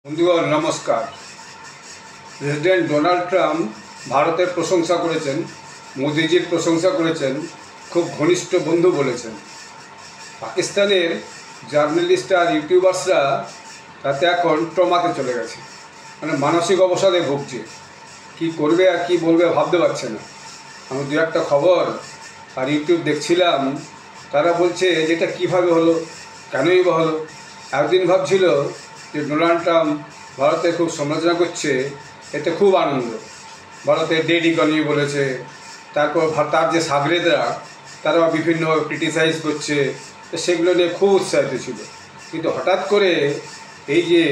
বন্ধুগণ নমস্কার। President Donald Trump ভারতের প্রশংসা করেছেন, মোদিজির প্রশংসা করেছেন, খুব ঘনিষ্ঠ বন্ধু বলেছেন। পাকিস্তানের জার্নালিস্ট আর ইউটিউবার্সরা তাতে এখন ট্রমাতে চলে গেছে, মানে মানসিক অবসাদে ভুগছে। কি করবে আর কি বলবে ভাবতে পারছে না। আমি দু একটা খবর আর ইউটিউব দেখছিলাম, তারা বলছে যেটা কিভাবে হলো, কেনই বা হলো। একদিন ভাবছিল যে ডোনাল্ড ট্রাম্প ভারতে খুব সমালোচনা করছে, এতে খুব আনন্দ। ভারতের ডেড ইকোনমি বলেছে, তারপর তার যে সাগরেদরা তারাও বিভিন্ন ক্রিটিসাইজ করছে, সেগুলো নিয়ে খুব উৎসাহিত ছিল। কিন্তু হঠাৎ করে এই যে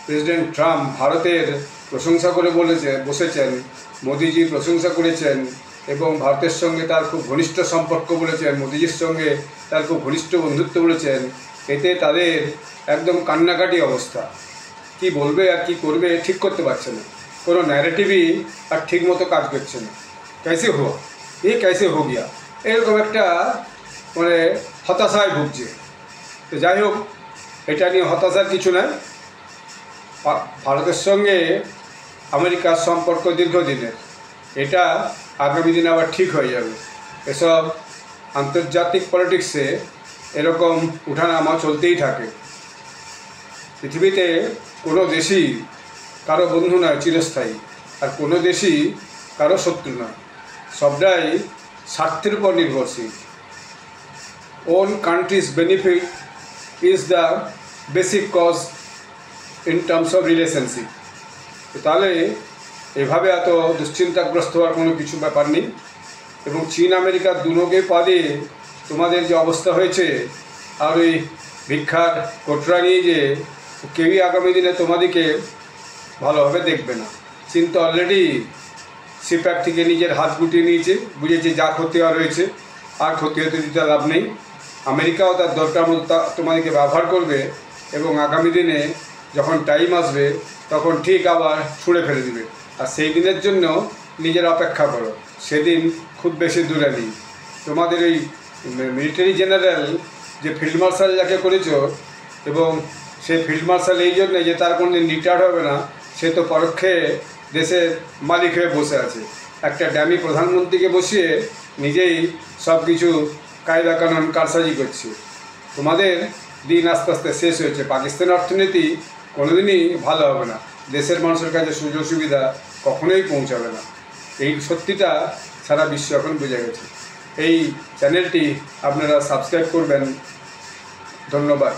প্রেসিডেন্ট ট্রাম্প ভারতের প্রশংসা করে বসেছেন, মোদিজি প্রশংসা করেছেন এবং ভারতের সঙ্গে তার খুব ঘনিষ্ঠ সম্পর্ক বলেছেন, মোদিজির সঙ্গে তার খুব ঘনিষ্ঠ বন্ধুত্ব বলেছেন, এতে তাদের একদম কান্নাকাটি অবস্থা। কি বলবে আর কি করবে ঠিক করতে পারছে না, কোনো ন্যারেটিভই আর ঠিক মতো কাজ করছে না। कैसे हुआ, ये कैसे हो गया, এরকম একটা মানে হতাশায় ভুগছে। তো যাই হোক, এটা নিয়ে হতাশার কিছু নয়। ভারতের সঙ্গে আমেরিকার সম্পর্ক দীর্ঘদিনের, এটা আগামী দিনে আবার ঠিক হয়ে যাবে। এসব আন্তর্জাতিক পলিটিক্সে এরকম উঠানামা চলতেই থাকে। পৃথিবীতে কোনো দেশই কারো বন্ধু নয় চিরস্থায়ী, আর কোনো দেশই কারো শত্রু নয়। সবটাই স্বার্থের উপর নির্ভরশীল। Own countries benefit is the basic cause in terms of relationship. তাহলে এভাবে এত দুশ্চিন্তাগ্রস্ত হওয়ার কোনো কিছু ব্যাপার নেই। এবং চীন আমেরিকার দুনোকে পাদে তোমাদের যে অবস্থা হয়েছে, আর ওই ভিক্ষার কোটরা নিয়ে যে কেউই আগামী দিনে তোমাদেরকে ভালোভাবে দেখবে না। চীন তো অলরেডি সিপ্যাক থেকে নিজের হাত গুটিয়ে নিয়েছে, বুঝেছে যা ক্ষতি হওয়া রয়েছে আর ক্ষতি হতে দিতে লাভ নেই। আমেরিকাও তার দরকার মতো তোমাদেরকে ব্যবহার করবে এবং আগামী দিনে যখন টাইম আসবে তখন ঠিক আবার ছুঁড়ে ফেলে দেবে। আর সেই দিনের জন্য নিজের অপেক্ষা করো, সেদিন খুব বেশি দূরে নেই। তোমাদের এই মিলিটারি জেনারেল যে ফিল্ড মার্শাল যাকে করেছ, এবং সেই ফিল্ড মার্শাল এই জন্যে যে তার কোনো দিন রিটায়ার্ড হবে না, সে তো পরোক্ষে দেশের মালিক হয়ে বসে আছে। একটা ড্যামি প্রধানমন্ত্রীকে বসিয়ে নিজেই সব কিছু কায়দা কানুন কারসাজি করছে। তোমাদের দিন আস্তে আস্তে শেষ হয়েছে। পাকিস্তানের অর্থনীতি কোনোদিনই ভালো হবে না, দেশের মানুষের কাছে সুযোগ সুবিধা কখনোই পৌঁছাবে না। এই সত্যিটা সারা বিশ্ব এখন বুঝে গেছে। এই চ্যানেলটি আপনারা সাবস্ক্রাইব করবেন। ধন্যবাদ।